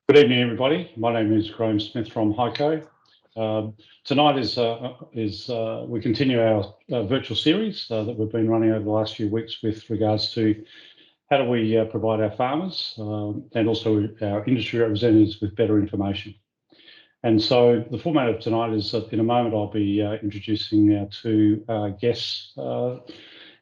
Good evening, everybody. My name is Graham Smith from Hico. Tonight we continue our virtual series that we've been running over the last few weeks with regards to how do we provide our farmers and also our industry representatives with better information. And so the format of tonight is that in a moment I'll be introducing our two guests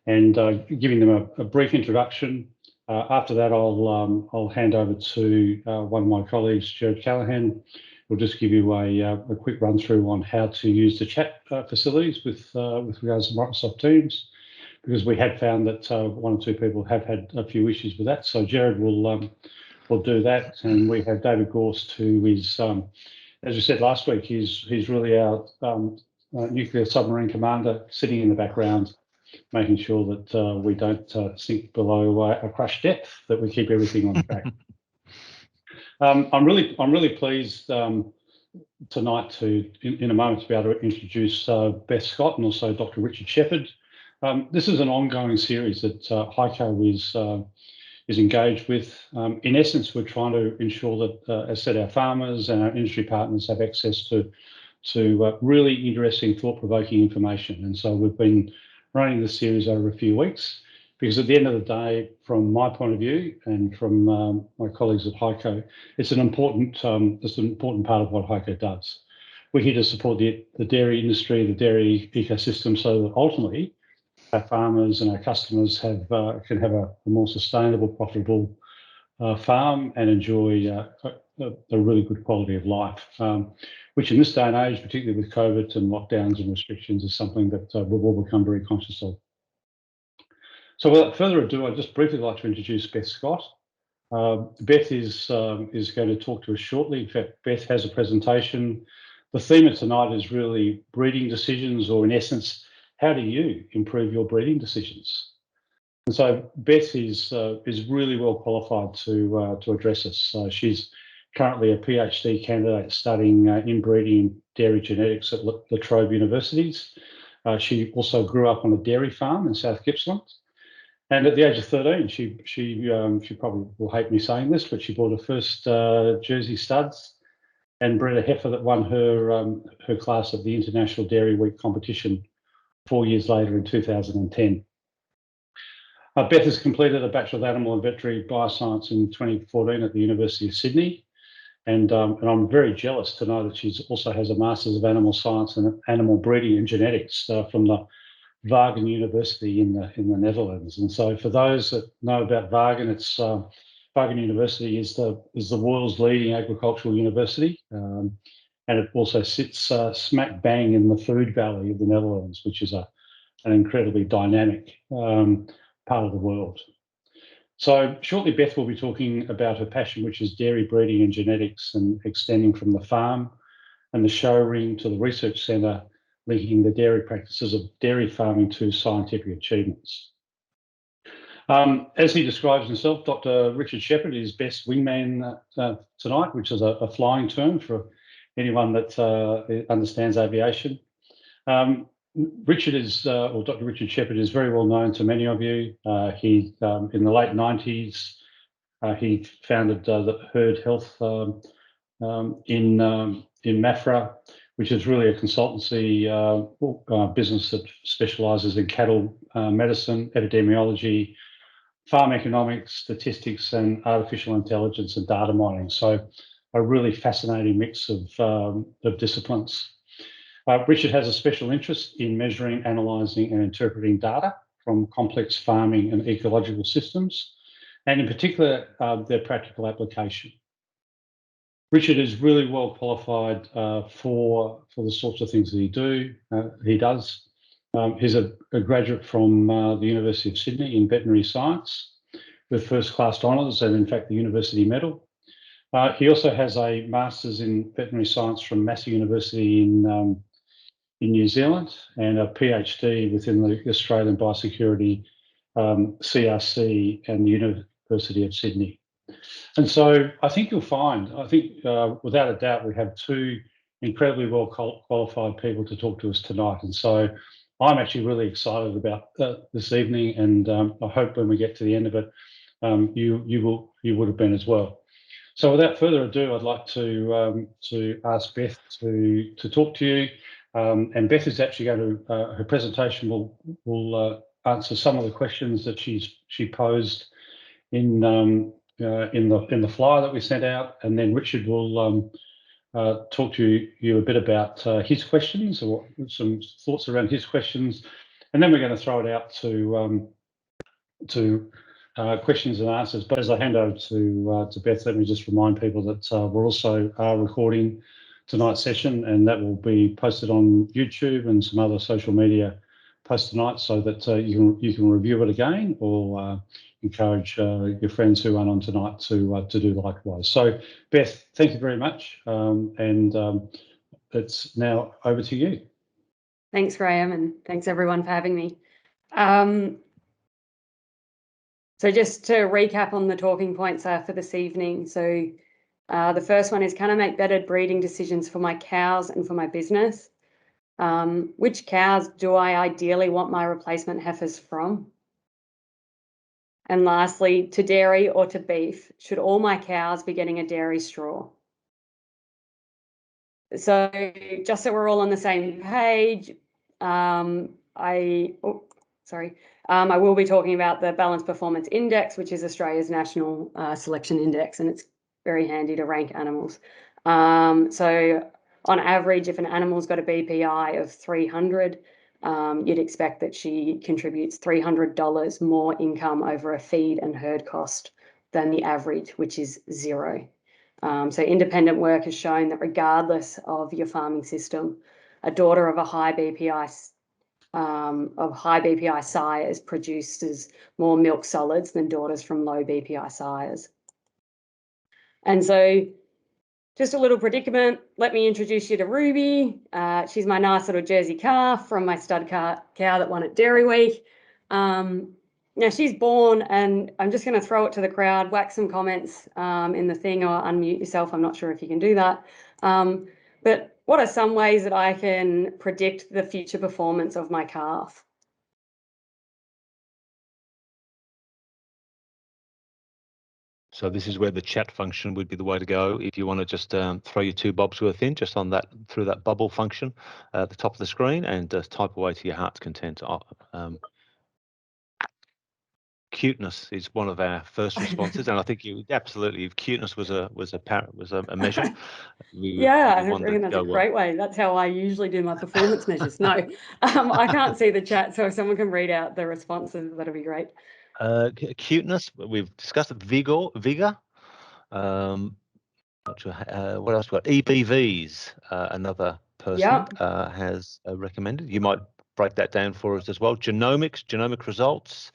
and giving them a brief introduction. After that, I'll hand over to one of my colleagues, Jared Callahan, who'll just give you a quick run through on how to use the chat facilities with regards to Microsoft Teams, because we had found that one or two people have had a few issues with that. So Jared will do that, and we have David Gorst, who is, as we said last week, he's really our nuclear submarine commander, sitting in the background, making sure that we don't sink below a crush depth, that we keep everything on track. I'm really pleased tonight to, in a moment, to be able to introduce Beth Scott and also Dr. Richard Shephard. This is an ongoing series that Hico is engaged with. In essence, we're trying to ensure that, as said, our farmers and our industry partners have access to really interesting, thought-provoking information. And so we've been running this series over a few weeks, because at the end of the day, from my point of view and from my colleagues at Hico, it's an important part of what Hico does. We're here to support the dairy industry, the dairy ecosystem, so that ultimately our farmers and our customers can have a more sustainable, profitable farm and enjoy a really good quality of life, which in this day and age, particularly with COVID and lockdowns and restrictions, is something that we've all become very conscious of. So without further ado, I'd just briefly like to introduce Beth Scott. Beth is going to talk to us shortly. In fact, Beth has a presentation. The theme of tonight is really breeding decisions, or in essence, how do you improve your breeding decisions? And so Beth is really well qualified to address us. She's currently a PhD candidate studying inbreeding and dairy genetics at La Trobe Universities. She also grew up on a dairy farm in South Gippsland. And at the age of 13, she probably will hate me saying this, but she bought her first Jersey studs and bred a heifer that won her class at the International Dairy Week competition 4 years later in 2010. Beth has completed a Bachelor of Animal and Veterinary Bioscience in 2014 at the University of Sydney. And I'm very jealous to know that she also has a Masters of Animal Science and Animal Breeding and Genetics from the Wageningen University in the Netherlands. And so for those that know about Wageningen, Wageningen University is the world's leading agricultural university. And it also sits smack bang in the food valley of the Netherlands, which is an incredibly dynamic part of the world. So shortly, Beth will be talking about her passion, which is dairy breeding and genetics, and extending from the farm and the show ring to the research centre, linking the dairy practices of dairy farming to scientific achievements. As he describes himself, Dr. Richard Shephard is best wingman tonight, which is a flying term for anyone that understands aviation. Dr. Richard Shephard is very well known to many of you. He, in the late 90s, he founded the Herd Health in Mafra, which is really a consultancy business that specialises in cattle medicine, epidemiology, farm economics, statistics, and artificial intelligence and data mining. So a really fascinating mix of disciplines. Richard has a special interest in measuring, analysing and interpreting data from complex farming and ecological systems, and in particular, their practical application. Richard is really well qualified for the sorts of things that he does. He's a graduate from the University of Sydney in veterinary science with first-class honours and, in fact, the University Medal. He also has a Master's in veterinary science from Massey University in New Zealand, and a PhD within the Australian Biosecurity CRC and the University of Sydney. And so I think you'll find, without a doubt, we have two incredibly well qualified people to talk to us tonight. And so I'm actually really excited about this evening, and I hope when we get to the end of it, you would have been as well. So without further ado, I'd like to ask Beth to talk to you. And Beth is actually going to her presentation will answer some of the questions that she posed in the flyer that we sent out, and then Richard will talk to you a bit about his questions or some thoughts around his questions, and then we're going to throw it out to questions and answers. But as I hand over to Beth, let me just remind people that we're also recording tonight's session, and that will be posted on YouTube and some other social media post tonight, so that you can review it again, or encourage your friends who aren't on tonight to do likewise. So, Beth, thank you very much, and it's now over to you. Thanks, Graham, and thanks everyone for having me. So just to recap on the talking points for this evening. So the first one is, can I make better breeding decisions for my cows and for my business? Which cows do I ideally want my replacement heifers from? And lastly, to dairy or to beef, should all my cows be getting a dairy straw? So just so we're all on the same page, I will be talking about the Balanced Performance Index, which is Australia's national selection index, and it's very handy to rank animals. So on average, if an animal's got a BPI of 300, you'd expect that she contributes $300 more income over a feed and herd cost than the average, which is 0. So independent work has shown that regardless of your farming system, a daughter of a high BPI sires produces more milk solids than daughters from low BPI sires. And so just a little predicament, let me introduce you to Ruby. She's my nice little Jersey calf from my stud cow that won at Dairy Week. Now she's born, and I'm just going to throw it to the crowd, whack some comments in the thing, or unmute yourself. I'm not sure if you can do that. But what are some ways that I can predict the future performance of my calf? So this is where the chat function would be the way to go. If you want to just throw your 2 bobs worth in, just on that, through that bubble function at the top of the screen, and type away to your heart's content. Cuteness is one of our first responses, and I think you absolutely, if cuteness was a measure. Yeah, I reckon that's a great way. That's how I usually do my performance measures. No, I can't see the chat, so if someone can read out the responses, that'll be great. Cuteness, we've discussed it. Vigor. Not sure, what else? Got EBVs. Another person has recommended. You might break that down for us as well. Genomic results.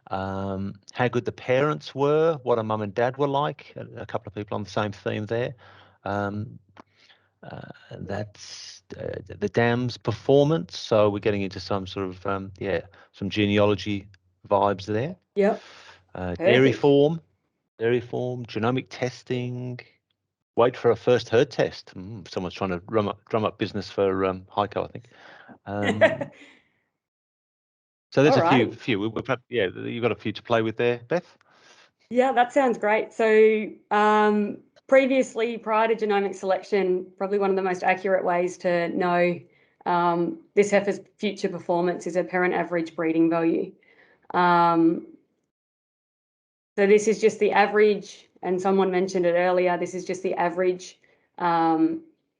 How good the parents were, what a mum and dad were like. A couple of people on the same theme there. That's the dam's performance. So we're getting into some sort of some genealogy vibes there. Yep. Dairy form, genomic testing. Wait for a first herd test. Someone's trying to drum up business for Hico, I think. So there's a few. We're perhaps, you've got a few to play with there, Beth. Yeah, that sounds great. So previously, prior to genomic selection, probably one of the most accurate ways to know this heifer's future performance is a parent average breeding value. So this is just the average, and someone mentioned it earlier, this is just the average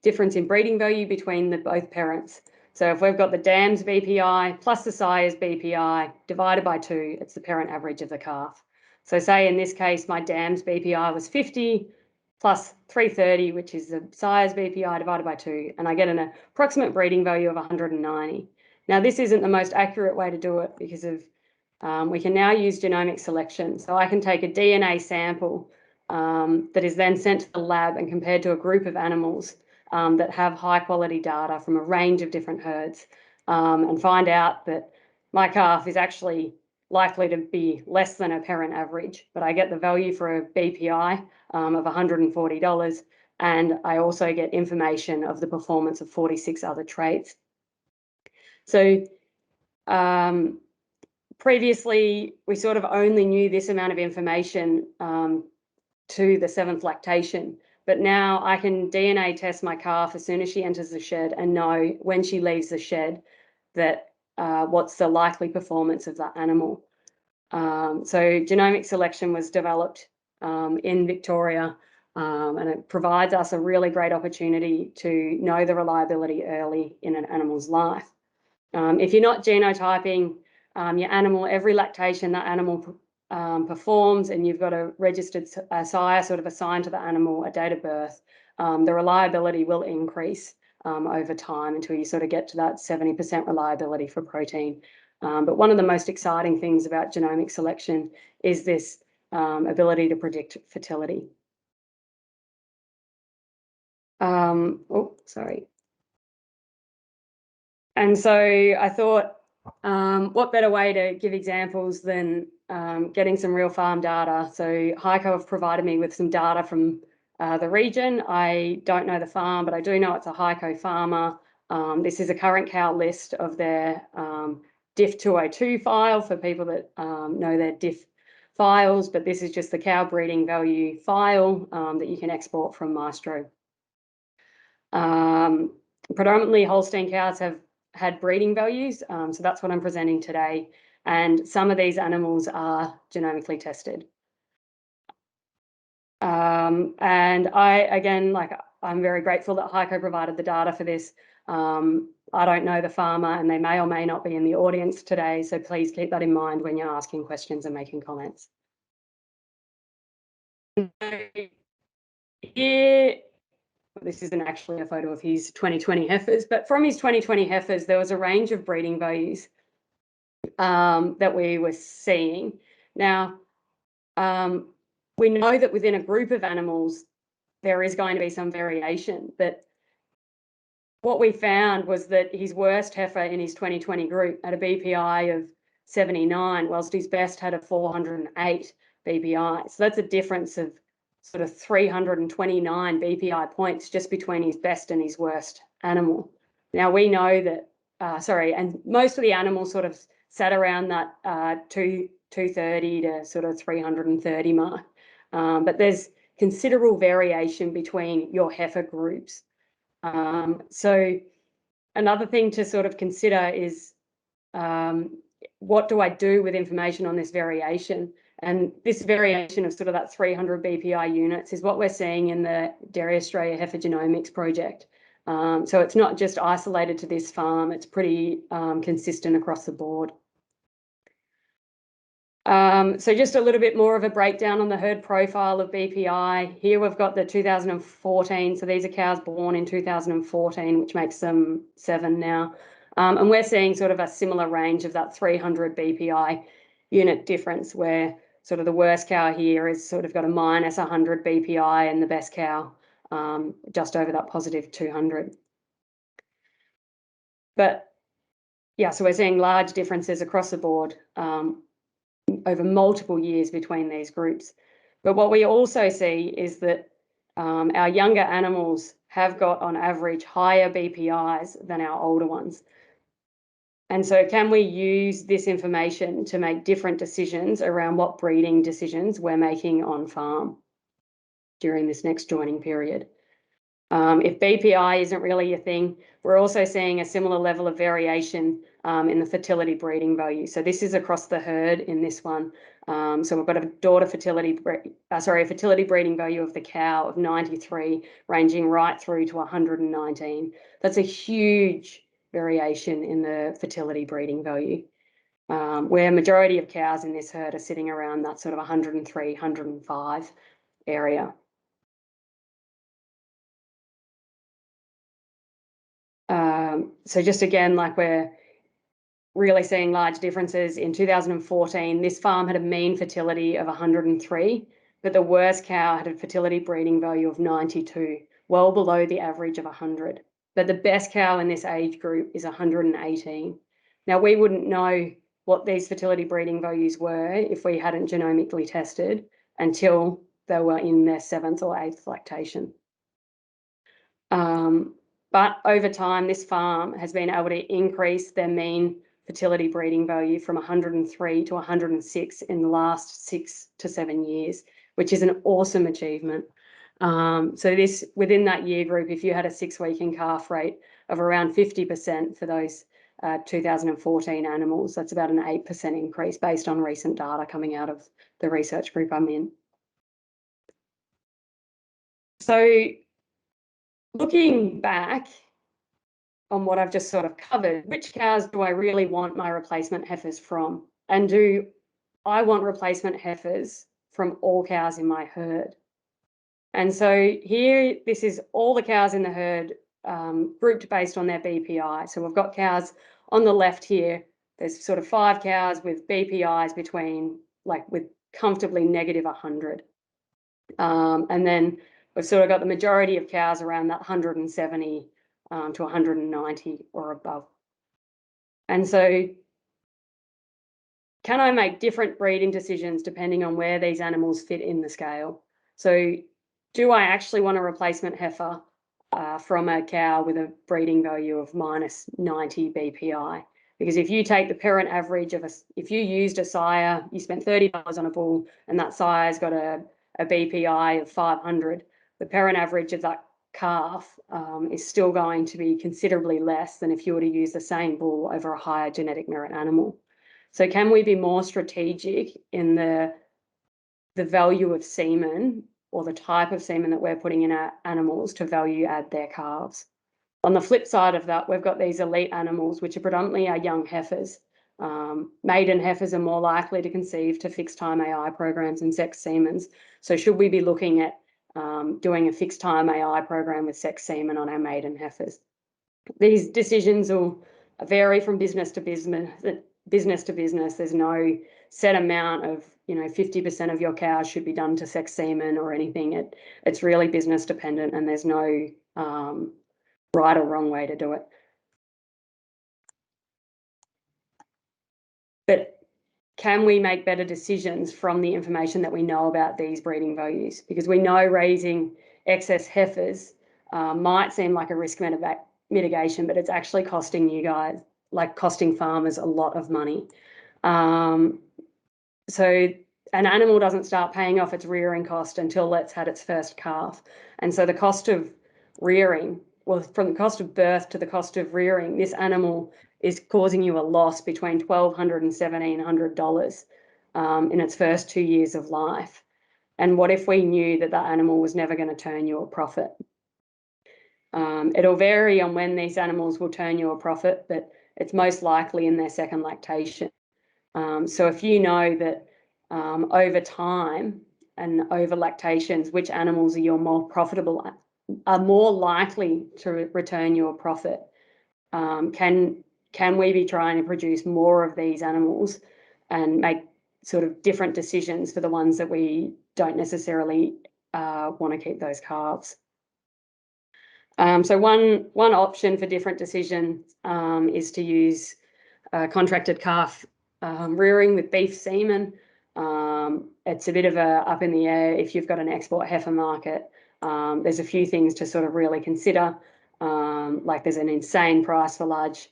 difference in breeding value between both parents. So if we've got the dam's BPI plus the sire's BPI divided by 2, it's the parent average of the calf. So say in this case, my dam's BPI was 50 plus 330, which is the sire's BPI divided by 2, and I get an approximate breeding value of 190. Now, this isn't the most accurate way to do it because of we can now use genomic selection. So I can take a DNA sample that is then sent to the lab and compared to a group of animals that have high quality data from a range of different herds and find out that my calf is actually likely to be less than a parent average, but I get the value for a BPI of $140, and I also get information of the performance of 46 other traits. So previously, we sort of only knew this amount of information to the 7th lactation. But now I can DNA test my calf as soon as she enters the shed and know when she leaves the shed that what's the likely performance of that animal. So genomic selection was developed in Victoria, and it provides us a really great opportunity to know the reliability early in an animal's life. If you're not genotyping your animal, every lactation that animal performs, and you've got a registered sire sort of assigned to the animal at date of birth, the reliability will increase over time until you sort of get to that 70% reliability for protein. But one of the most exciting things about genomic selection is this ability to predict fertility. Oh, sorry. And so I thought, what better way to give examples than getting some real farm data? So Hico have provided me with some data from the region. I don't know the farm, but I do know it's a Hico farmer. This is a current cow list of their diff 202 file for people that know their diff files, but this is just the cow breeding value file that you can export from Maestro. Predominantly Holstein cows have had breeding values, so that's what I'm presenting today, and some of these animals are genomically tested. And I'm very grateful that Hico provided the data for this. I don't know the farmer, and they may or may not be in the audience today, so please keep that in mind when you're asking questions and making comments. Here, this isn't actually a photo of his 2020 heifers, but from his 2020 heifers, there was a range of breeding values that we were seeing. Now, we know that within a group of animals, there is going to be some variation, but what we found was that his worst heifer in his 2020 group had a BPI of 79, whilst his best had a 408 BPI. So that's a difference of sort of 329 BPI points just between his best and his worst animal. Now we know that, and most of the animals sort of sat around that 230 to sort of 330 mark. But there's considerable variation between your heifer groups. So another thing to sort of consider is what do I do with information on this variation? And this variation of sort of that 300 BPI units is what we're seeing in the Dairy Australia Heifer Genomics project. So it's not just isolated to this farm, it's pretty consistent across the board. So just a little bit more of a breakdown on the herd profile of BPI. Here we've got the 2014, so these are cows born in 2014, which makes them 7 now. And we're seeing sort of a similar range of that 300 BPI unit difference, where sort of the worst cow here is sort of got a minus 100 BPI and the best cow just over that positive 200. But yeah, so we're seeing large differences across the board over multiple years between these groups. But what we also see is that our younger animals have got on average higher BPIs than our older ones. And so can we use this information to make different decisions around what breeding decisions we're making on farm during this next joining period? If BPI isn't really a thing, we're also seeing a similar level of variation in the fertility breeding value. So this is across the herd in this one. So we've got a fertility breeding value of the cow of 93, ranging right through to 119. That's a huge variation in the fertility breeding value, where majority of cows in this herd are sitting around that sort of 103, 105 area. So just again, like we're really seeing large differences. In 2014, this farm had a mean fertility of 103, but the worst cow had a fertility breeding value of 92, well below the average of 100. But the best cow in this age group is 118. Now, we wouldn't know what these fertility breeding values were if we hadn't genomically tested until they were in their 7th or 8th lactation. But over time, this farm has been able to increase their mean fertility breeding value from 103 to 106 in the last 6 to 7 years, which is an awesome achievement. So this, within that year group, if you had a 6-week in calf rate of around 50% for those 2014 animals, that's about an 8% increase based on recent data coming out of the research group I'm in. So looking back on what I've just sort of covered, which cows do I really want my replacement heifers from? And do I want replacement heifers from all cows in my herd? And so here, this is all the cows in the herd grouped based on their BPI. So we've got cows on the left here. There's sort of 5 cows with BPIs between, like, with comfortably negative 100. And then we've sort of got the majority of cows around that 170 to 190 or above. And so can I make different breeding decisions depending on where these animals fit in the scale? So do I actually want a replacement heifer from a cow with a breeding value of minus 90 BPI? Because if you take the parent average of if you used a sire, you spent $30 on a bull, and that sire's got a BPI of 500, the parent average of that calf is still going to be considerably less than if you were to use the same bull over a higher genetic merit animal. So can we be more strategic in the value of semen, or the type of semen that we're putting in our animals, to value add their calves? On the flip side of that, we've got these elite animals, which are predominantly our young heifers. Maiden heifers are more likely to conceive to fixed time AI programs and sex semens. So should we be looking at doing a fixed time AI program with sex semen on our maiden heifers? These decisions will vary from business to business. There's no set amount of, 50% of your cows should be done to sex semen or anything. It's really business dependent, and there's no right or wrong way to do it. But can we make better decisions from the information that we know about these breeding values? Because we know raising excess heifers might seem like a risk mitigation, but it's actually costing you guys, costing farmers, a lot of money. So an animal doesn't start paying off its rearing cost until it's had its first calf. And so the cost of rearing, well, from the cost of birth to the cost of rearing, this animal is causing you a loss between $1,200 and $1,700 in its first 2 years of life. And what if we knew that that animal was never going to turn you a profit? It'll vary on when these animals will turn you a profit, but it's most likely in their second lactation. So if you know that over time and over lactations, which animals are more profitable, are more likely to return you a profit, can we be trying to produce more of these animals and make sort of different decisions for the ones that we don't necessarily want to keep those calves? So one option for different decision is to use contracted calf rearing with beef semen. It's a bit of a up in the air if you've got an export heifer market. There's a few things to sort of really consider. Like there's an insane price for large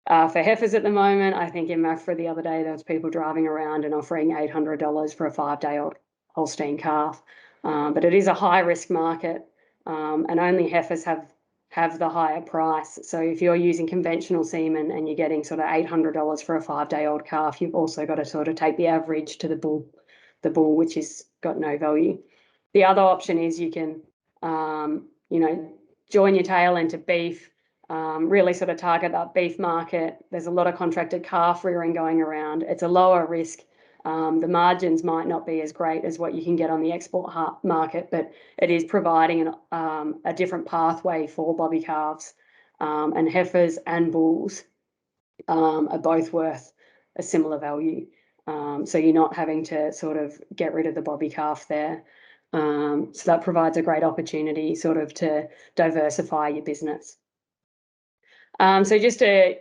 for heifers at the moment. I think in Mafra the other day there was people driving around and offering $800 for a 5-day-old Holstein calf. But it is a high risk market, and only heifers have the higher price. So if you're using conventional semen and you're getting sort of $800 for a 5-day-old calf, you've also got to sort of take the average to the bull, which has got no value. The other option is you can, join your tail into beef, really sort of target that beef market. There's a lot of contracted calf rearing going around. It's a lower risk. The margins might not be as great as what you can get on the export market, but it is providing a different pathway for bobby calves, and heifers and bulls are both worth a similar value. So you're not having to sort of get rid of the bobby calf there. So that provides a great opportunity sort of to diversify your business. So just a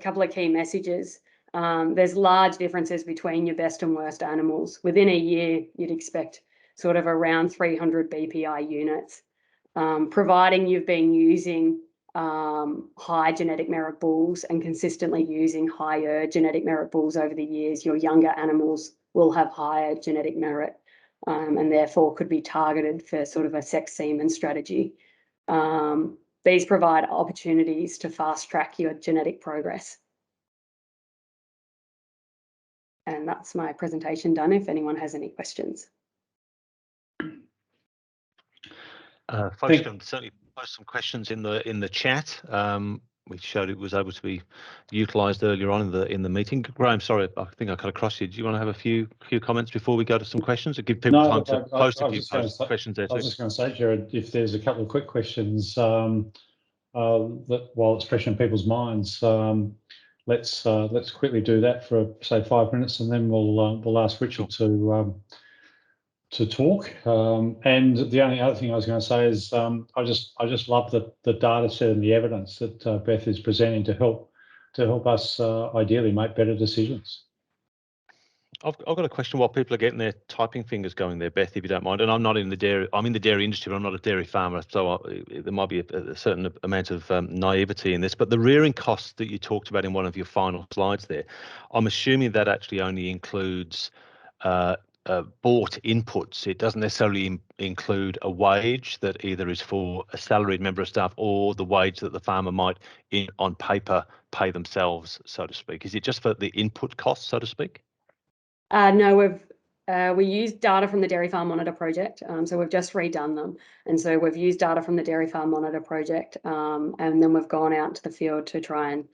couple of key messages. There's large differences between your best and worst animals. Within a year, you'd expect sort of around 300 BPI units. Providing you've been using high genetic merit bulls and consistently using higher genetic merit bulls over the years, your younger animals will have higher genetic merit and therefore could be targeted for sort of a sex semen strategy. These provide opportunities to fast track your genetic progress. And that's my presentation done, if anyone has any questions. Folks can certainly post some questions in the chat. We showed it was able to be utilised earlier on in the meeting. Graham, sorry, I think I cut across you. Do you want to have a few comments before we go to some questions, or give people time to post a few questions there too? I was just going to say, Jared, if there's a couple of quick questions that while it's fresh in people's minds, let's quickly do that for say 5 minutes, and then we'll ask Richard to talk. And the only other thing I was going to say is I just love the data set and the evidence that Beth is presenting to help us ideally make better decisions. I've got a question while people are getting their typing fingers going there, Beth, if you don't mind. And I'm not in the dairy. I'm in the dairy industry, but I'm not a dairy farmer, so there might be a certain amount of naivety in this. But the rearing costs that you talked about in one of your final slides there, I'm assuming that actually only includes bought inputs. It doesn't necessarily include a wage that either is for a salaried member of staff or the wage that the farmer might, on paper, pay themselves, so to speak. Is it just for the input costs, so to speak? No, we used data from the Dairy Farm Monitor project, so we've just redone them, and so we've used data from the Dairy Farm Monitor project, and then we've gone out to the field to try and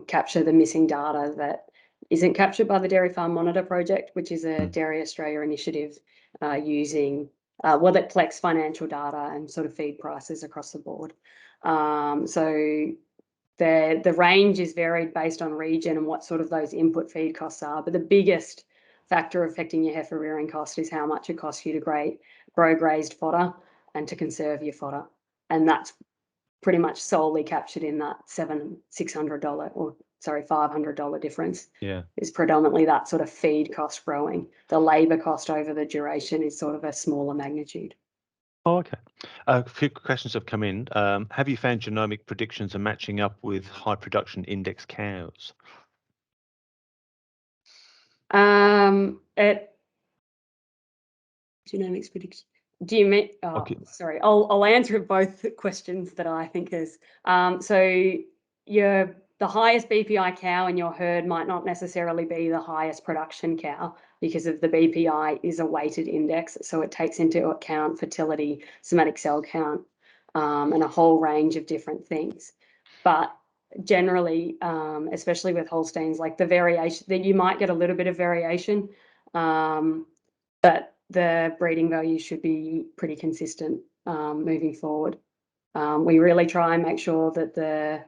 capture the missing data that isn't captured by the Dairy Farm Monitor project, which is a Dairy Australia initiative using that collects financial data and sort of feed prices across the board. So the range is varied based on region and what sort of those input feed costs are, but the biggest factor affecting your heifer rearing cost is how much it costs you to grow grazed fodder and to conserve your fodder, and that's pretty much solely captured in that $500 difference. Yeah, is predominantly that sort of feed cost growing. The labour cost over the duration is sort of a smaller magnitude. Oh, okay. A few questions have come in. Have you found genomic predictions are matching up with high production index cows? Genomics prediction. Do you mean? Oh, Okay. Sorry. I'll answer both questions that I think is. So the highest BPI cow in your herd might not necessarily be the highest production cow, because of the BPI is a weighted index, so it takes into account fertility, somatic cell count, and a whole range of different things. But generally, especially with Holsteins, like the variation, that you might get a little bit of variation, but the breeding value should be pretty consistent moving forward. We really try and make sure that the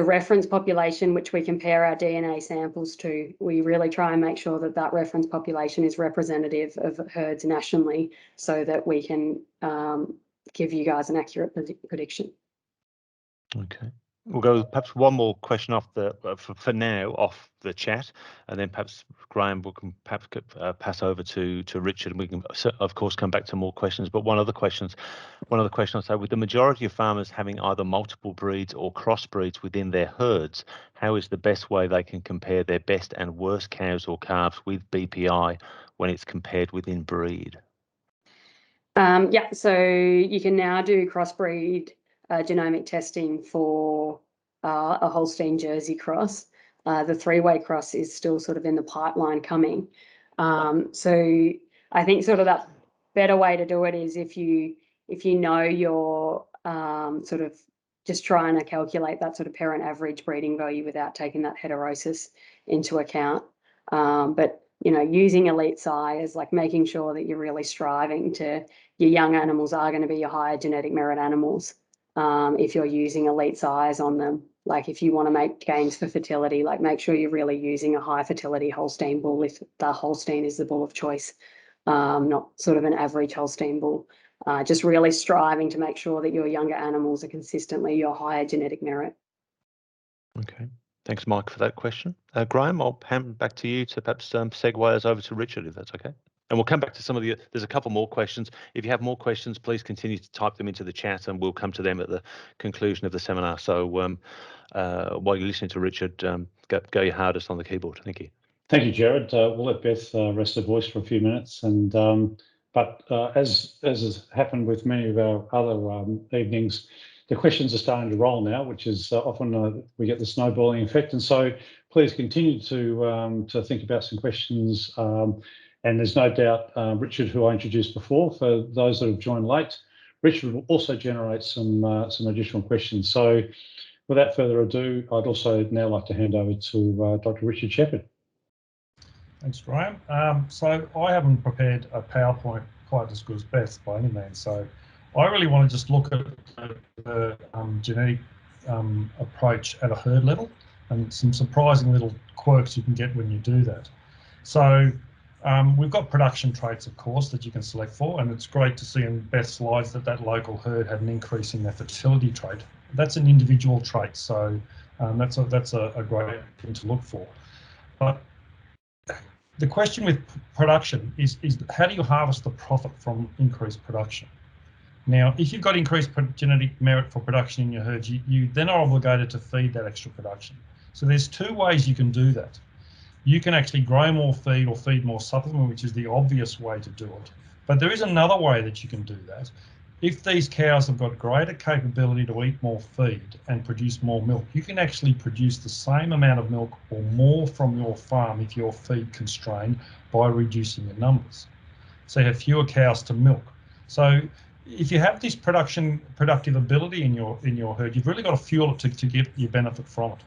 reference population, which we compare our DNA samples to, we really try and make sure that that reference population is representative of herds nationally, so that we can give you guys an accurate prediction. Okay. We'll go perhaps one more question off for now off the chat, and then perhaps Graham can perhaps pass over to Richard, and we can of course come back to more questions. But one other question I'll say, with the majority of farmers having either multiple breeds or crossbreeds within their herds, how is the best way they can compare their best and worst cows or calves with BPI when it's compared within breed? Yeah, so you can now do crossbreed genomic testing for a Holstein Jersey cross. The three-way cross is still sort of in the pipeline coming. So I think sort of that better way to do it is if you know you're sort of just trying to calculate that sort of parent average breeding value without taking that heterosis into account. But using elite sires, like making sure that you're really striving to, your young animals are going to be your higher genetic merit animals. If you're using elite sires on them, like if you want to make gains for fertility, like make sure you're really using a high fertility Holstein bull if the Holstein is the bull of choice, not sort of an average Holstein bull. Just really striving to make sure that your younger animals are consistently your higher genetic merit. Okay. Thanks, Mike, for that question. Graham, I'll hand back to you to perhaps segue us over to Richard, if that's okay. And we'll come back to some of there's a couple more questions. If you have more questions, please continue to type them into the chat, and we'll come to them at the conclusion of the seminar. So while you're listening to Richard, go your hardest on the keyboard. Thank you. Thank you, Jared. We'll let Beth rest her voice for a few minutes, and but as has happened with many of our other evenings, the questions are starting to roll now, which is often we get the snowballing effect, and so please continue to think about some questions. And there's no doubt Richard, who I introduced before, for those that have joined late, Richard will also generate some additional questions. So without further ado, I'd also now like to hand over to Dr. Richard Shephard. Thanks, Graham. So I haven't prepared a PowerPoint quite as good as Beth by any means. So I really want to just look at the genetic approach at a herd level and some surprising little quirks you can get when you do that. So we've got production traits, of course, that you can select for, and it's great to see in Beth's slides that that local herd had an increase in their fertility trait. That's an individual trait, so that's a great thing to look for. But the question with production is how do you harvest the profit from increased production? Now, if you've got increased genetic merit for production in your herd, you then are obligated to feed that extra production. So there's two ways you can do that. You can actually grow more feed or feed more supplement, which is the obvious way to do it. But there is another way that you can do that. If these cows have got greater capability to eat more feed and produce more milk, you can actually produce the same amount of milk or more from your farm if you're feed constrained by reducing your numbers. So you have fewer cows to milk. So if you have this productive ability in your herd, you've really got to fuel it to get your benefit from it.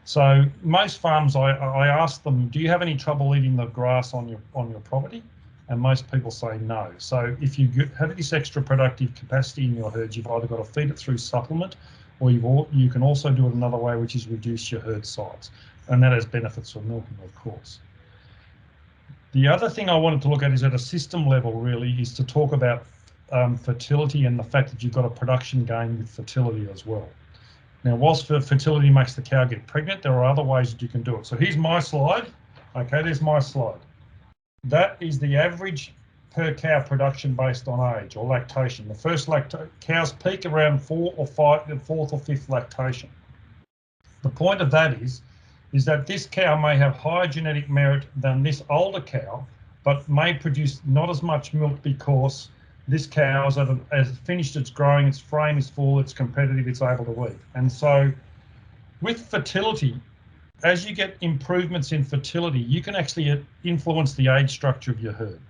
So most farms, I ask them, do you have any trouble eating the grass on your property? And most people say no. So if you have this extra productive capacity in your herd, you've either got to feed it through supplement, or you can also do it another way, which is reduce your herd size. And that has benefits for milking, of course. The other thing I wanted to look at is at a system level, really, is to talk about fertility and the fact that you've got a production gain with fertility as well. Now, whilst fertility makes the cow get pregnant, there are other ways that you can do it. So here's my slide. Okay, there's my slide. That is the average per cow production based on age or lactation. The first cows peak around fourth or fifth lactation. The point of that is that this cow may have higher genetic merit than this older cow, but may produce not as much milk because this cow has finished its growing, its frame is full, it's competitive, it's able to eat. And so with fertility, as you get improvements in fertility, you can actually influence the age structure of your herd.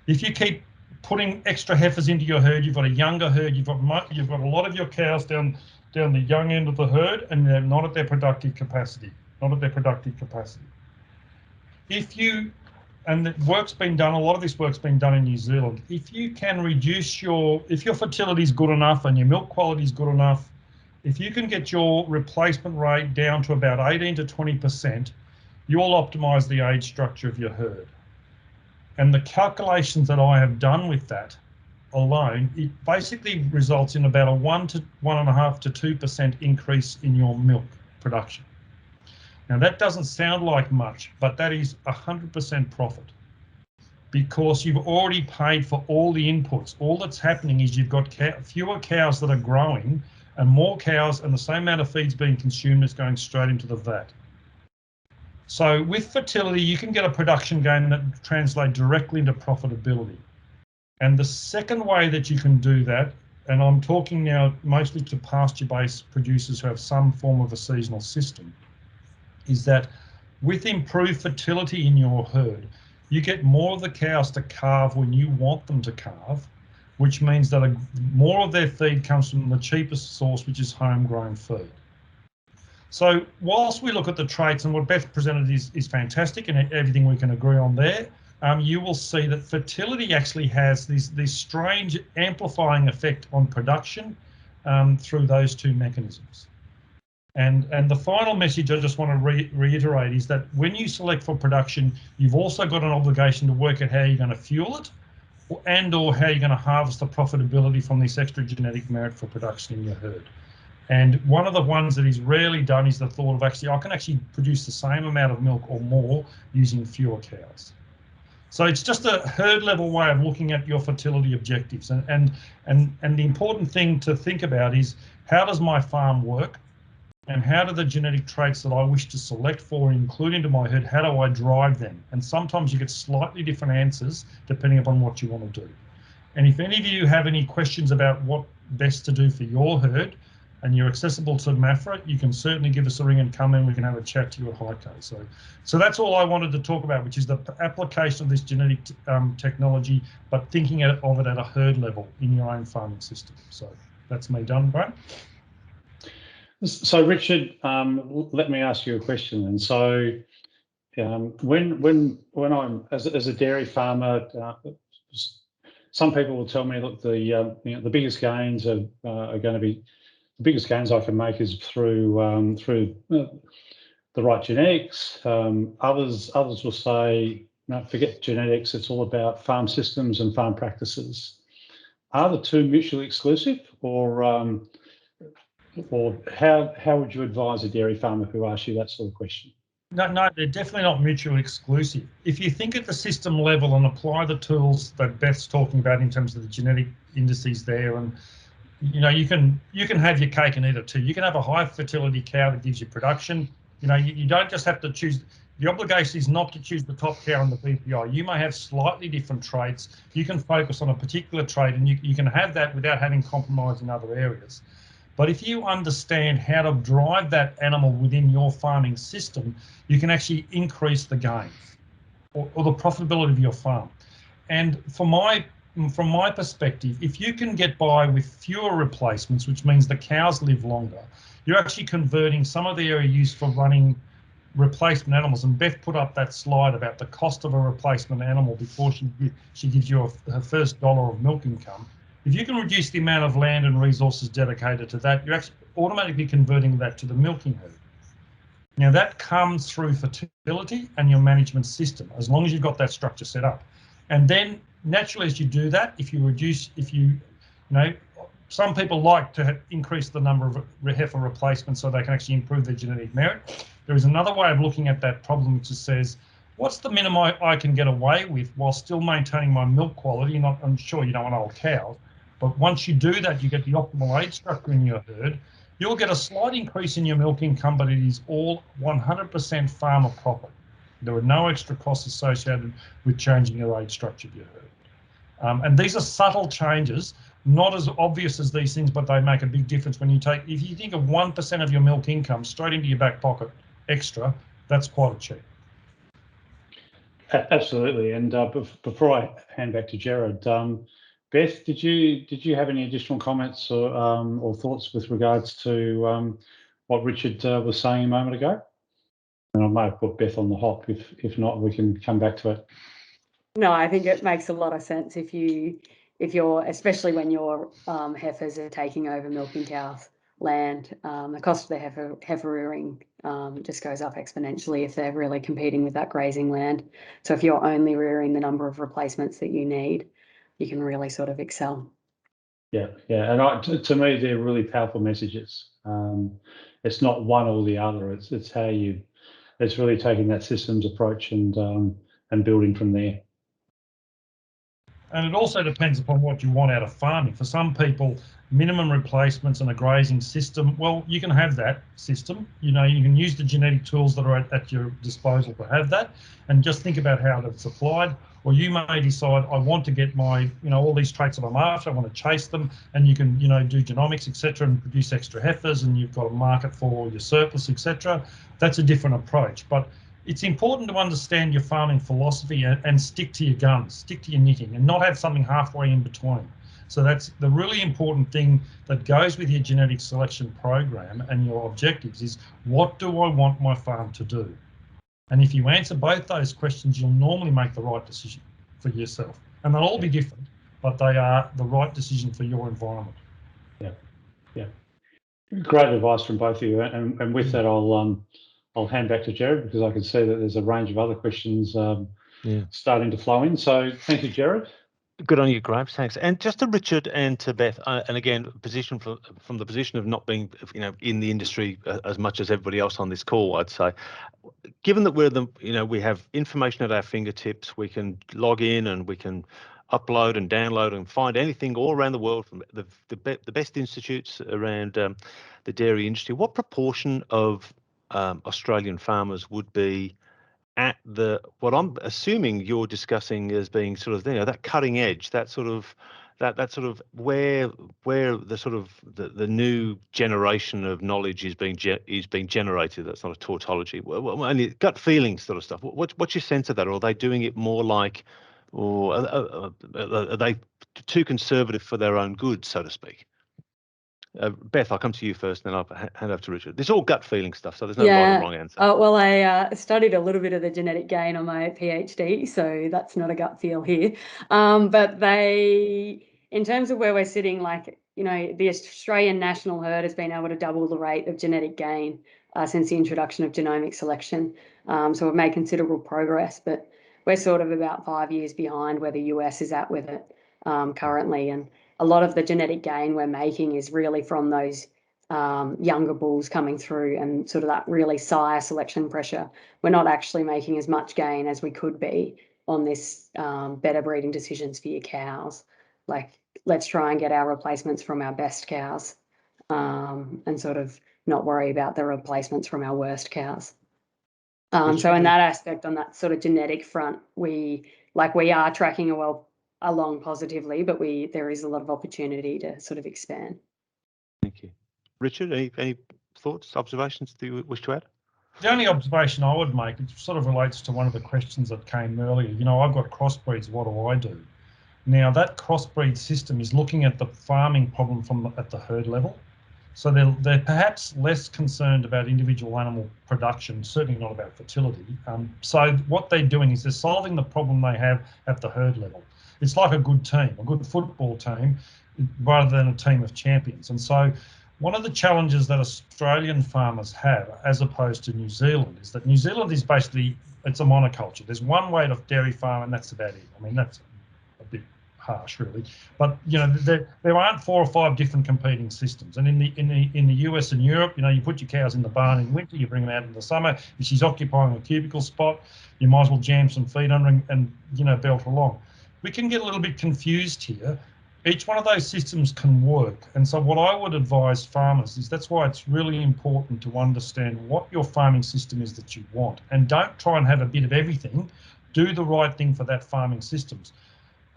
If you keep putting extra heifers into your herd, you've got a younger herd, you've got a lot of your cows down the young end of the herd, and they're not at their productive capacity. And the work's been done, a lot of this work's been done in New Zealand. If you can reduce if your fertility is good enough and your milk quality is good enough, if you can get your replacement rate down to about 18 to 20%, you'll optimize the age structure of your herd. And the calculations that I have done with that alone, it basically results in about a 1 to 1.5 to 2% increase in your milk production. Now that doesn't sound like much, but that is 100% profit because you've already paid for all the inputs. All that's happening is you've got fewer cows that are growing and more cows, and the same amount of feed's being consumed is going straight into the vat. So with fertility, you can get a production gain that translates directly into profitability. And the second way that you can do that, and I'm talking now mostly to pasture-based producers who have some form of a seasonal system, is that with improved fertility in your herd, you get more of the cows to calve when you want them to calve, which means that more of their feed comes from the cheapest source, which is homegrown feed. So whilst we look at the traits, and what Beth presented is fantastic and everything we can agree on there, you will see that fertility actually has this strange amplifying effect on production through those two mechanisms. And the final message I just want to reiterate is that when you select for production, you've also got an obligation to work at how you're going to fuel it and/or how you're going to harvest the profitability from this extra genetic merit for production in your herd. And one of the ones that is rarely done is the thought of I can actually produce the same amount of milk or more using fewer cows. So it's just a herd level way of looking at your fertility objectives. And the important thing to think about is, how does my farm work? and how do the genetic traits that I wish to select for and include into my herd, how do I drive them? And sometimes you get slightly different answers depending upon what you want to do. And if any of you have any questions about what best to do for your herd and you're accessible to MAFRA, you can certainly give us a ring and come in. We can have a chat to you at Hico. So that's all I wanted to talk about, which is the application of this genetic technology, but thinking of it at a herd level in your own farming system. So that's me done, Graham. So Richard, let me ask you a question. And so when I'm as a dairy farmer, some people will tell me, look, the biggest gains are going to be the biggest gains I can make is through the right genetics. Others will say, no, forget genetics. It's all about farm systems and farm practices. Are the two mutually exclusive, or how would you advise a dairy farmer who asks you that sort of question? No, they're definitely not mutually exclusive. If you think at the system level and apply the tools that Beth's talking about in terms of the genetic indices there, and you can have your cake and eat it too. You can have a high fertility cow that gives you production. You don't just have to choose. The obligation is not to choose the top cow in the BPI. You may have slightly different traits. You can focus on a particular trait, and you can have that without having compromise in other areas. But if you understand how to drive that animal within your farming system, you can actually increase the gains or the profitability of your farm. And from my perspective, if you can get by with fewer replacements, which means the cows live longer, you're actually converting some of the area used for running replacement animals. And Beth put up that slide about the cost of a replacement animal before she gives you her first dollar of milk income. If you can reduce the amount of land and resources dedicated to that, you're actually automatically converting that to the milking herd. Now that comes through fertility and your management system, as long as you've got that structure set up. And then naturally, as you do that, some people like to increase the number of heifer replacements so they can actually improve their genetic merit. There is another way of looking at that problem, which says, what's the minimum I can get away with while still maintaining my milk quality? I'm sure you don't want old cows, but once you do that, you get the optimal age structure in your herd. You'll get a slight increase in your milk income, but it is all 100% farmer profit. There are no extra costs associated with changing your age structure of your herd. And these are subtle changes, not as obvious as these things, but they make a big difference when if you think of 1% of your milk income straight into your back pocket extra, that's quite a cheap. Absolutely. And before I hand back to Jared, Beth, did you have any additional comments or thoughts with regards to what Richard was saying a moment ago? And I may have put Beth on the hop. If not, we can come back to it. No, I think it makes a lot of sense if you're, especially when your heifers are taking over milking cows land, the cost of the heifer rearing just goes up exponentially if they're really competing with that grazing land. So if you're only rearing the number of replacements that you need, you can really sort of excel. Yeah, and to me, they're really powerful messages. It's not one or the other. It's how it's really taking that systems approach and building from there. And it also depends upon what you want out of farming. For some people, minimum replacements and a grazing system, well, you can have that system. You can use the genetic tools that are at your disposal to have that, and just think about how that's applied. Or you may decide, I want to get my, all these traits that I'm after, I want to chase them, and you can, do genomics, etc., and produce extra heifers, and you've got a market for your surplus, etc. That's a different approach. But it's important to understand your farming philosophy and stick to your guns, stick to your knitting, and not have something halfway in between. So that's the really important thing that goes with your genetic selection program and your objectives is, what do I want my farm to do? And if you answer both those questions, you'll normally make the right decision for yourself. And they'll all be different, but they are the right decision for your environment. Yeah. Great advice from both of you. And with that, I'll hand back to Jared, because I can see that there's a range of other questions starting to flow in. So thank you, Jared. Good on you, Graham. Thanks. And just to Richard and to Beth, and again, from the position of not being, in the industry as much as everybody else on this call, I'd say, given that we have information at our fingertips, we can log in and we can upload and download and find anything all around the world from the best institutes around the dairy industry. What proportion of Australian farmers would be at what I'm assuming you're discussing as being sort of, you know, that cutting edge, that sort of where the sort of the new generation of knowledge is being generated? That's not a tautology. Well, only gut feeling sort of stuff. What's your sense of that? Or are they doing it more like, or are they too conservative for their own good, so to speak? Beth, I'll come to you first, and then I'll hand over to Richard. It's all gut feeling stuff, so there's no right and wrong answer. Well, I studied a little bit of the genetic gain on my PhD, so that's not a gut feel here. But in terms of where we're sitting, like, you know, the Australian national herd has been able to double the rate of genetic gain since the introduction of genomic selection. So we've made considerable progress, but we're sort of about 5 years behind where the US is at with it currently. And a lot of the genetic gain we're making is really from those younger bulls coming through and sort of that really sire selection pressure. We're not actually making as much gain as we could be on this better breeding decisions for your cows. Like, let's try and get our replacements from our best cows and sort of not worry about the replacements from our worst cows. So in that aspect, on that sort of genetic front, we are tracking along positively, but there is a lot of opportunity to sort of expand. Thank you. Richard, any thoughts, observations that you wish to add? The only observation I would make, it sort of relates to one of the questions that came earlier. You know, I've got crossbreeds, what do I do? Now, that crossbreed system is looking at the farming problem at the herd level. So they're perhaps less concerned about individual animal production, certainly not about fertility. So what they're doing is they're solving the problem they have at the herd level. It's like a good team, a good football team, rather than a team of champions. And so one of the challenges that Australian farmers have, as opposed to New Zealand, is that New Zealand is basically, it's a monoculture. There's one way to dairy farm, and that's about it. I mean, that's a bit harsh, really, but you know, there aren't 4 or 5 different competing systems. And in the US and Europe, you know, you put your cows in the barn in winter, you bring them out in the summer. If she's occupying a cubicle spot, you might as well jam some feed on her and you know, belt along. We can get a little bit confused here. Each one of those systems can work, and so what I would advise farmers is that's why it's really important to understand what your farming system is that you want, and don't try and have a bit of everything. Do the right thing for that farming systems.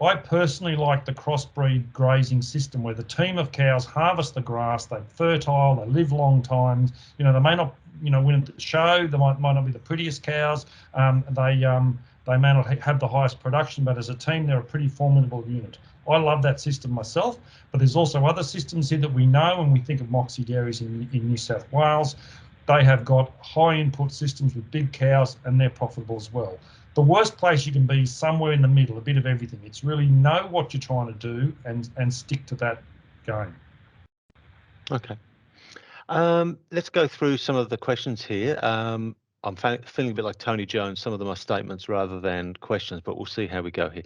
I personally like the crossbreed grazing system where the team of cows harvest the grass, they're fertile, they live long times. You know, they may not, you know, win at the show, they might not be the prettiest cows, they may not have the highest production, but as a team, they're a pretty formidable unit. I love that system myself, but there's also other systems here that we know, and we think of Moxie Dairies in New South Wales. They have got high input systems with big cows, and they're profitable as well. The worst place you can be is somewhere in the middle, a bit of everything. It's really know what you're trying to do and stick to that game. Okay. Let's go through some of the questions here. I'm feeling a bit like Tony Jones. Some of them are statements rather than questions, but we'll see how we go here.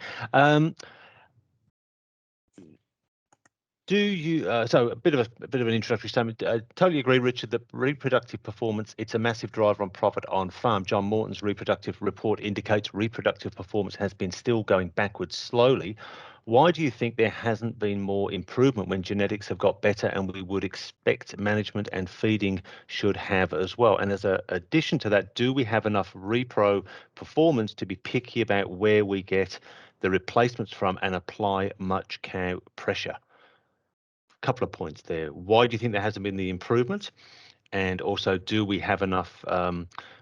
Do you so a bit of an introductory statement. Totally agree, Richard, that reproductive performance, it's a massive driver on profit on farm. John Morton's reproductive report indicates reproductive performance has been still going backwards slowly. Why do you think there hasn't been more improvement when genetics have got better, and we would expect management and feeding should have as well? And as an addition to that, do we have enough repro performance to be picky about where we get the replacements from and apply much cow pressure? Couple of points there. Why do you think there hasn't been the improvement? And also, do we have enough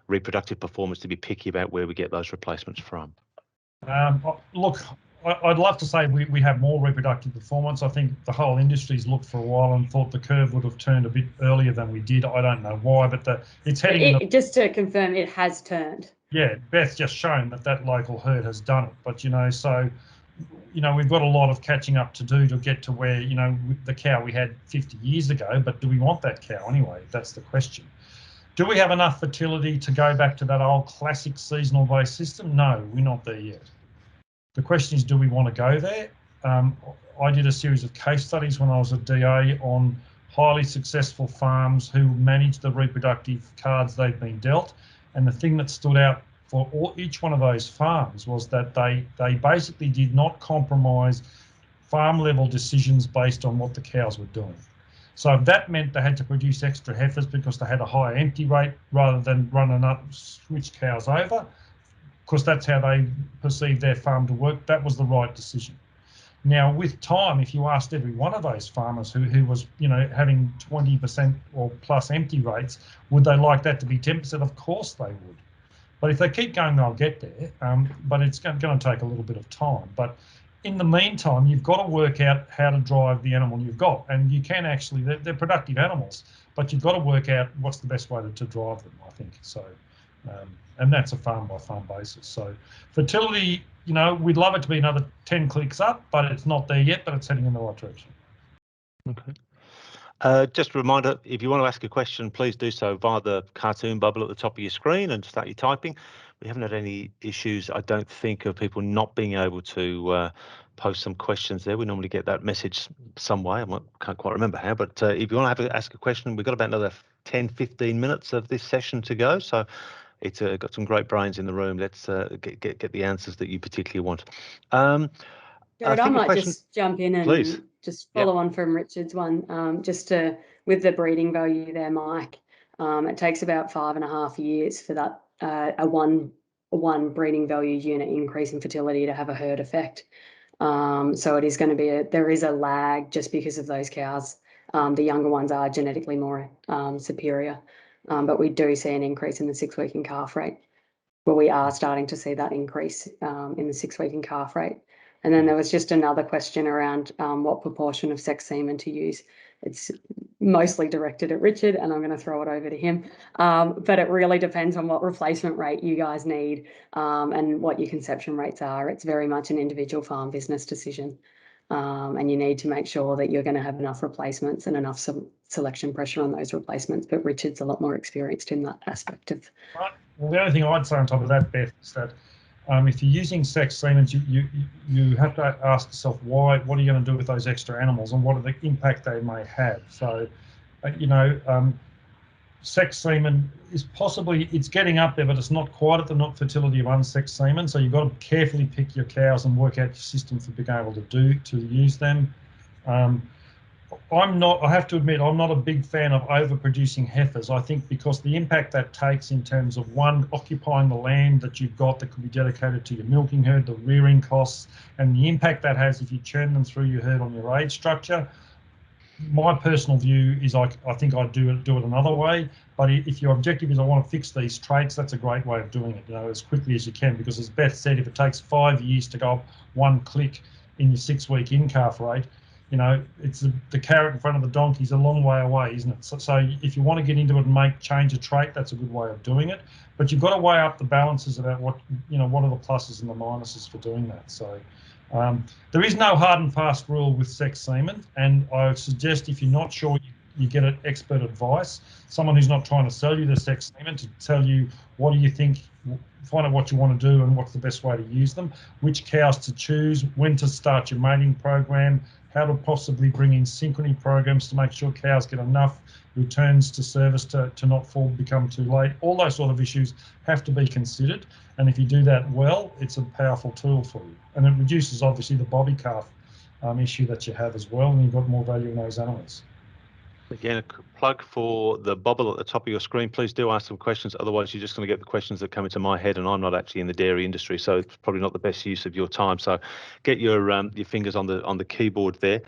reproductive performance to be picky about where we get those replacements from? Look, I'd love to say we have more reproductive performance. I think the whole industry's looked for a while and thought the curve would have turned a bit earlier than we did. I don't know why, but it's heading just to confirm, it has turned. Yeah, Beth's just shown that local herd has done it. But, you know, so you know, we've got a lot of catching up to do to get to where, you know, the cow we had 50 years ago, but do we want that cow anyway? That's the question. Do we have enough fertility to go back to that old classic seasonal based system? No, we're not there yet. The question is, do we want to go there? I did a series of case studies when I was a DA on highly successful farms who managed the reproductive cards they've been dealt. And the thing that stood out for each one of those farms was that they basically did not compromise farm level decisions based on what the cows were doing. So if that meant they had to produce extra heifers because they had a higher empty rate rather than switch cows over, because that's how they perceived their farm to work, that was the right decision. Now, with time, if you asked every one of those farmers who was, having 20% or plus empty rates, would they like that to be 10%? Of course they would. But if they keep going, they'll get there. But it's going to take a little bit of time. But in the meantime, you've got to work out how to drive the animal you've got. And you can actually, they're productive animals, but you've got to work out what's the best way to drive them, I think. So, and that's a farm by farm basis. So fertility, we'd love it to be another 10 clicks up, but it's not there yet, but it's heading in the right direction. Okay. Just a reminder, if you want to ask a question, please do so via the cartoon bubble at the top of your screen and start your typing. We haven't had any issues, I don't think, of people not being able to post some questions there. We normally get that message some way. I can't quite remember how, but if you want to ask a question, we've got about another 10, 15 minutes of this session to go. So it's got some great brains in the room. Let's get the answers that you particularly want. Jared, I might just jump in and please. Just follow on from Richard's one, with the breeding value there, Mike. It takes about 5.5 years for that a one breeding value unit increase in fertility to have a herd effect. So it is going to be there is a lag just because of those cows. The younger ones are genetically more superior, but we do see an increase in the 6-week in calf rate. Well, we are starting to see that increase in the 6-week in calf rate. And then there was just another question around what proportion of sex semen to use. It's mostly directed at Richard, and I'm going to throw it over to him. But it really depends on what replacement rate you guys need and what your conception rates are. It's very much an individual farm business decision. And you need to make sure that you're going to have enough replacements and enough selection pressure on those replacements. But Richard's a lot more experienced in that aspect of. Right. Well, the only thing I'd say on top of that, Beth, is that if you're using sex semen, you have to ask yourself why. What are you going to do with those extra animals, and what are the impact they may have? So, sex semen is it's getting up there, but it's not quite at the fertility of unsexed semen. So you've got to carefully pick your cows and work out your system for being able to use them. I have to admit, I'm not a big fan of overproducing heifers. I think because the impact that takes in terms of occupying the land that you've got that could be dedicated to your milking herd, the rearing costs, and the impact that has if you churn them through your herd on your age structure. My personal view is I think I'd do it another way. But if your objective is I want to fix these traits, that's a great way of doing it, as quickly as you can. Because as Beth said, if it takes 5 years to go up 1 click in your 6-week in-calf rate, it's the carrot in front of the donkey's a long way away, isn't it? So if you want to get into it and change a trait, that's a good way of doing it. But you've got to weigh up the balances about what are the pluses and the minuses for doing that. So there is no hard and fast rule with sex semen, and I would suggest if you're not sure, you get an expert advice, someone who's not trying to sell you the sex semen, to tell you what do you think, find out what you want to do and what's the best way to use them, which cows to choose, when to start your mating program, how to possibly bring in synchrony programs to make sure cows get enough returns to service to not become too late. All those sort of issues have to be considered, and if you do that well, it's a powerful tool for you. And it reduces obviously the bobby calf issue that you have as well, and you've got more value in those animals. Again, a plug for the bubble at the top of your screen. Please do ask some questions. Otherwise, you're just going to get the questions that come into my head, and I'm not actually in the dairy industry, so it's probably not the best use of your time. So, get your fingers on the keyboard there.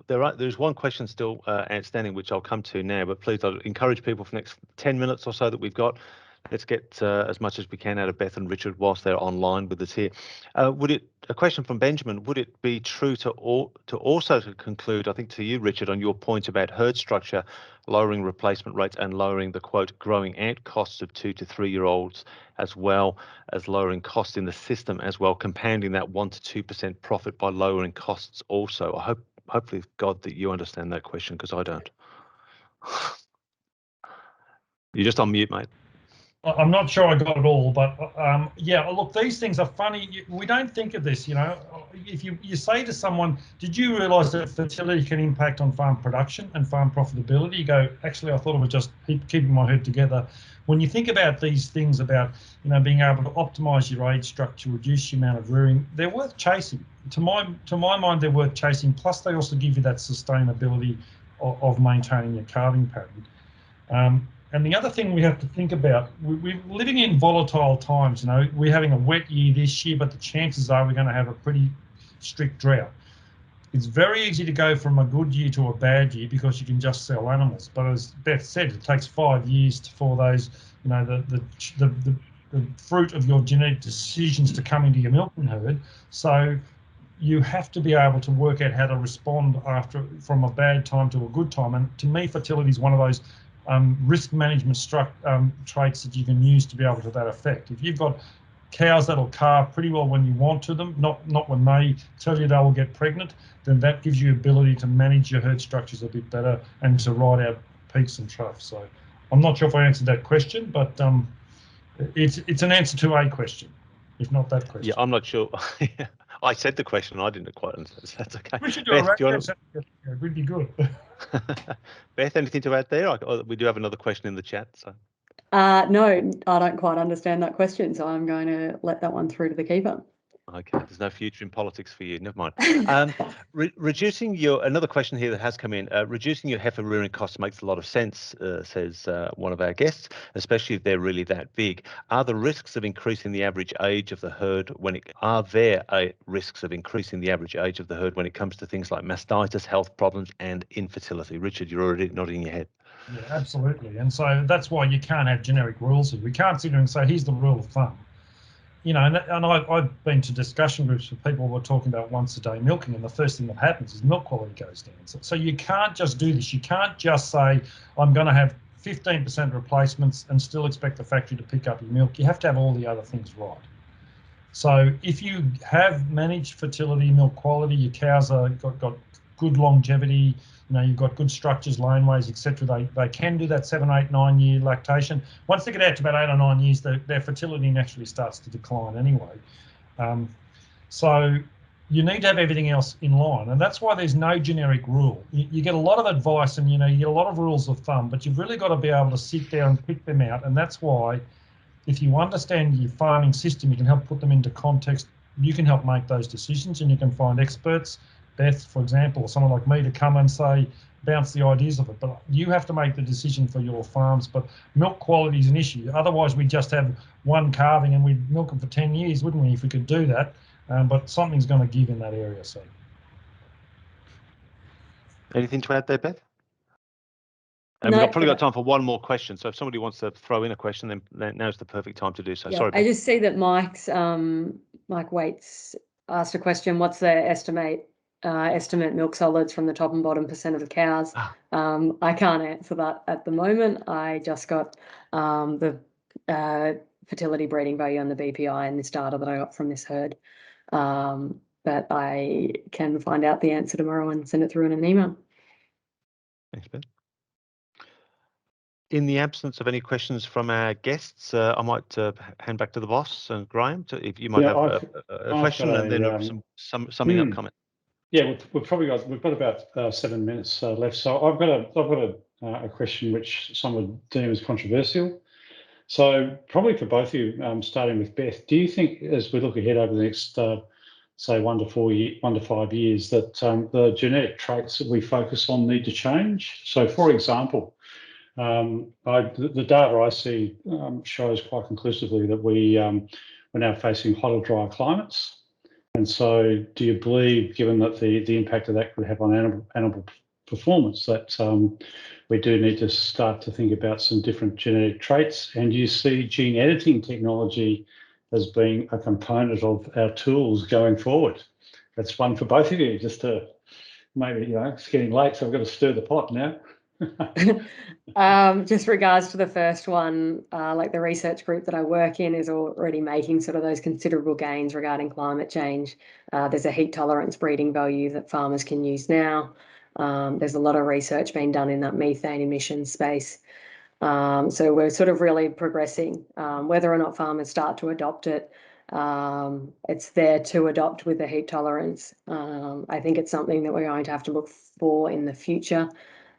There's one question still outstanding, which I'll come to now. But please, I'd encourage people for the next 10 minutes or so that we've got. Let's get as much as we can out of Beth and Richard whilst they're online with us here. A question from Benjamin, would it be true to also conclude, I think to you, Richard, on your point about herd structure, lowering replacement rates and lowering the, quote, growing out costs of 2 to 3 year olds, as well as lowering costs in the system as well, compounding that 1 to 2% profit by lowering costs also? I hopefully, God, that you understand that question, because I don't. You're just on mute, mate. I'm not sure I got it all, but yeah, look, these things are funny. We don't think of this, you know. If you say to someone, did you realise that fertility can impact on farm production and farm profitability? You go, actually, I thought it was just keeping my head together. When you think about these things about, you know, being able to optimise your age structure, reduce the amount of rearing, they're worth chasing. To my mind, they're worth chasing. Plus, they also give you that sustainability of maintaining your calving pattern. And the other thing we have to think about, we're living in volatile times. You know, we're having a wet year this year, but the chances are we're going to have a pretty strict drought. It's very easy to go from a good year to a bad year because you can just sell animals. But as Beth said, it takes 5 years for those, you know, the fruit of your genetic decisions to come into your milking herd. So you have to be able to work out how to respond from a bad time to a good time. And to me, fertility is one of those risk management traits that you can use to be able to that effect. If you've got cows that'll calve pretty well when you want to them, not when they tell you they will get pregnant, then that gives you ability to manage your herd structures a bit better and to ride out peaks and troughs. So I'm not sure if I answered that question, but it's an answer to a question, if not that question. Yeah, I'm not sure. I said the question, I didn't quite understand. So that's okay. We should do a radio set. It would be good. Beth, anything to add there? We do have another question in the chat. So. No, I don't quite understand that question, so I'm going to let that one through to the keeper. Okay, there's no future in politics for you. Never mind. Reducing another question here that has come in. Reducing your heifer rearing costs makes a lot of sense, says one of our guests, especially if they're really that big. Are the risks of increasing the average age of the herd risks of increasing the average age of the herd when it comes to things like mastitis, health problems, and infertility? Richard, you're already nodding your head. Yeah, absolutely. And so that's why you can't have generic rules here. We can't sit here and say, here's the rule of thumb. You know, and I've been to discussion groups with people who are talking about once a day milking, and the first thing that happens is milk quality goes down. So you can't just do this. You can't just say, I'm going to have 15% replacements and still expect the factory to pick up your milk. You have to have all the other things right. So if you have managed fertility, milk quality, your cows are got good longevity, you know, you've got good structures, laneways, etc. They can do that 7, 8, 9 year lactation. Once they get out to about 8 or 9 years, their fertility naturally starts to decline anyway. So you need to have everything else in line, and that's why there's no generic rule. You get a lot of advice, and you know, you get a lot of rules of thumb, but you've really got to be able to sit there and pick them out. And that's why, if you understand your farming system, you can help put them into context. You can help make those decisions, and you can find experts, Beth, for example, or someone like me, to come and say, bounce the ideas of it. But you have to make the decision for your farms. But milk quality is an issue. Otherwise, we just have one calving and we'd milk them for 10 years, wouldn't we, if we could do that? But something's going to give in that area. So, anything to add there, Beth? And No, we've probably got time for one more question. So if somebody wants to throw in a question, then now's the perfect time to do so. Yeah, Sorry, Beth. I just see that Mike Waits asked a question. What's the estimate milk solids from the top and bottom % of the cows? I can't answer that at the moment. I just got the fertility breeding value on the BPI and this data that I got from this herd. But I can find out the answer tomorrow and send it through in an email. Thanks, Ben. In the absence of any questions from our guests, I might hand back to the boss and Graham, if you might have a question and then some summing up comment. Yeah, we've got about 7 minutes left. So I've got a question which some would deem as controversial. So probably for both of you, starting with Beth, do you think, as we look ahead over the next say 1 to 5 years, that the genetic traits that we focus on need to change? So, for example, the data I see shows quite conclusively that we're now facing hot or dry climates. And so do you believe, given that the impact of that could have on animal performance, that we do need to start to think about some different genetic traits? And do you see gene editing technology as being a component of our tools going forward? That's one for both of you, just to maybe, you know, it's getting late, so I've got to stir the pot now. Just regards to the first one, like the research group that I work in is already making sort of those considerable gains regarding climate change. There's a heat tolerance breeding value that farmers can use now. There's a lot of research being done in that methane emission space. So we're sort of really progressing. Whether or not farmers start to adopt it, it's there to adopt with the heat tolerance. I think it's something that we're going to have to look for in the future,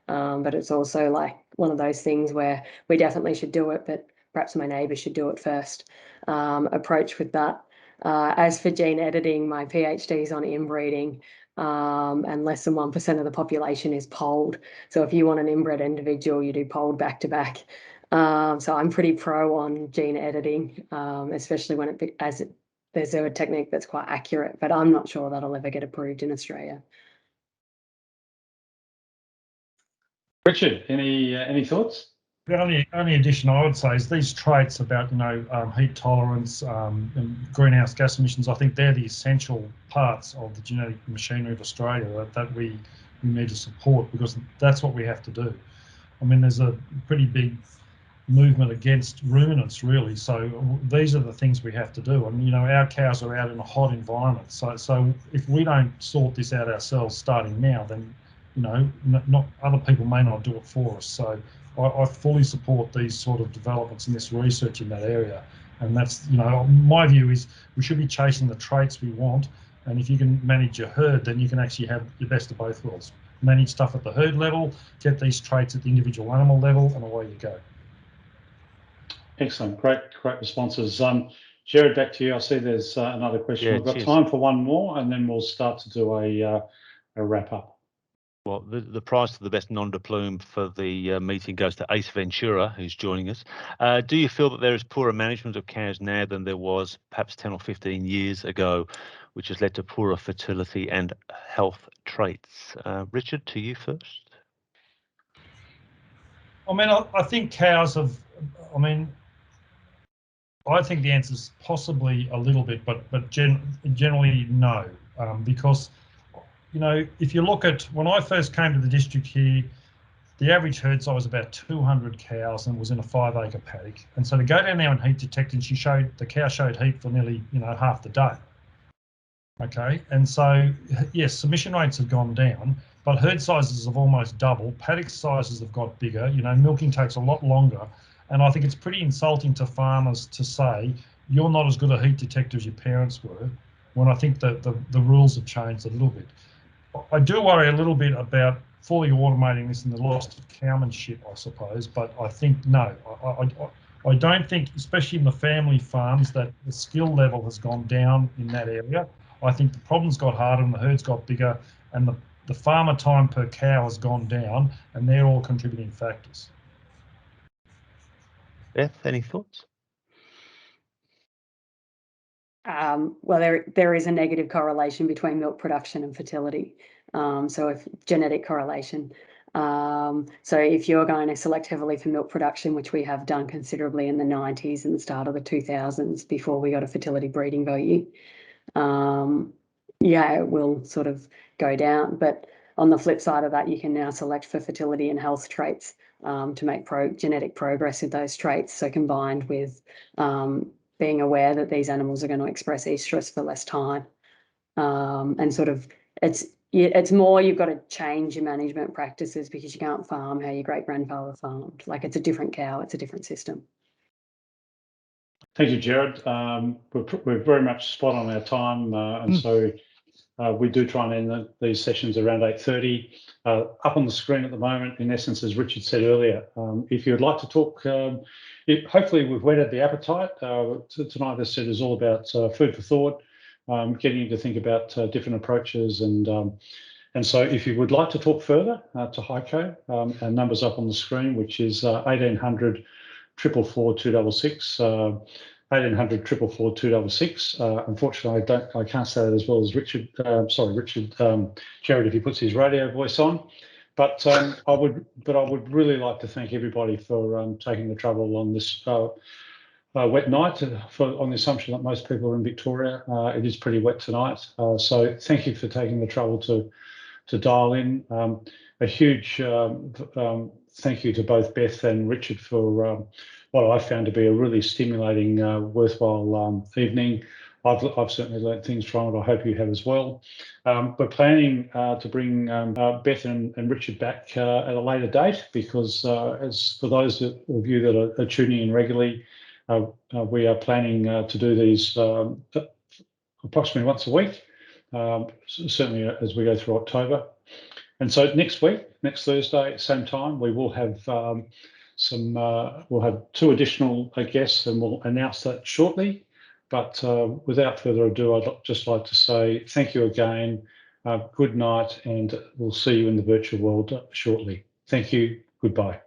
but it's also like one of those things where we definitely should do it, but perhaps my neighbour should do it first. Approach with that. As for gene editing, my PhD is on inbreeding, and less than 1% of the population is polled. So if you want an inbred individual, you do polled back to back. So I'm pretty pro on gene editing, especially when there's a technique that's quite accurate, but I'm not sure that'll ever get approved in Australia. Richard, any thoughts? The only addition I would say is these traits about heat tolerance and greenhouse gas emissions. I think they're the essential parts of the genetic machinery of Australia that we need to support, because that's what we have to do. I mean, there's a pretty big movement against ruminants, really. So these are the things we have to do. And our cows are out in a hot environment. So if we don't sort this out ourselves starting now, then not other people may not do it for us. So I fully support these sort of developments and this research in that area. And that's my view is we should be chasing the traits we want. And if you can manage your herd, then you can actually have your best of both worlds. Manage stuff at the herd level, get these traits at the individual animal level, and away you go. Excellent, great responses. Jared, back to you. I see there's another question. Yeah, We've got cheers. time for one more, and then we'll start to do a wrap up. Well, the prize for the best non-deplume for the meeting goes to Ace Ventura, who's joining us. Do you feel that there is poorer management of cows now than there was perhaps 10 or 15 years ago, which has led to poorer fertility and health traits? Richard, to you first. I mean, I think cows have, I think the answer is possibly a little bit, but generally no, because, if you look at when I first came to the district here, the average herd size was about 200 cows and was in a 5-acre paddock. And so to go down there and heat detect, and the cow showed heat for nearly, half the day. Okay, and so yes, submission rates have gone down, but herd sizes have almost doubled. Paddock sizes have got bigger. Milking takes a lot longer. And I think it's pretty insulting to farmers to say, you're not as good a heat detector as your parents were, when I think that the rules have changed a little bit. I do worry a little bit about fully automating this and the loss of cowmanship, I suppose, but I think, no, I don't think, especially in the family farms, that the skill level has gone down in that area. I think the problems got harder and the herds got bigger, and the farmer time per cow has gone down, and they're all contributing factors. Beth, any thoughts? Well, there is a negative correlation between milk production and fertility. So if genetic correlation. So if you're going to select heavily for milk production, which we have done considerably in the 90s and the start of the 2000s before we got a fertility breeding value, yeah, it will sort of go down. But on the flip side of that, you can now select for fertility and health traits to make genetic progress with those traits. So combined with being aware that these animals are going to express estrus for less time, and sort of it's more you've got to change your management practices because you can't farm how your great grandfather farmed. Like, it's a different cow, it's a different system. Thank you, Jared. We're very much spot on our time, and so we do try and end these sessions around 8:30. Up on the screen at the moment, in essence, as Richard said earlier, if you'd like to talk, hopefully we've whetted the appetite. Tonight, as I said, is all about food for thought, getting you to think about different approaches, and so if you would like to talk further to Hico, our number's up on the screen, which is 1800 444 266. 1800 444 266. Unfortunately, I can't say that as well as Richard. Sorry, Richard. Jared, if he puts his radio voice on. But I would really like to thank everybody for taking the trouble on this wet night. On the assumption that most people are in Victoria, it is pretty wet tonight. So thank you for taking the trouble to dial in. A huge thank you to both Beth and Richard for what I found to be a really stimulating, worthwhile evening. I've certainly learnt things from it. I hope you have as well. We're planning to bring Beth and Richard back at a later date because, as for those of you that are tuning in regularly, we are planning to do these approximately once a week, certainly as we go through October. And so next week, next Thursday, same time, we will have we'll have 2 additional guests, and we'll announce that shortly. But without further ado, I'd just like to say thank you again, good night, and we'll see you in the virtual world shortly. Thank you, goodbye.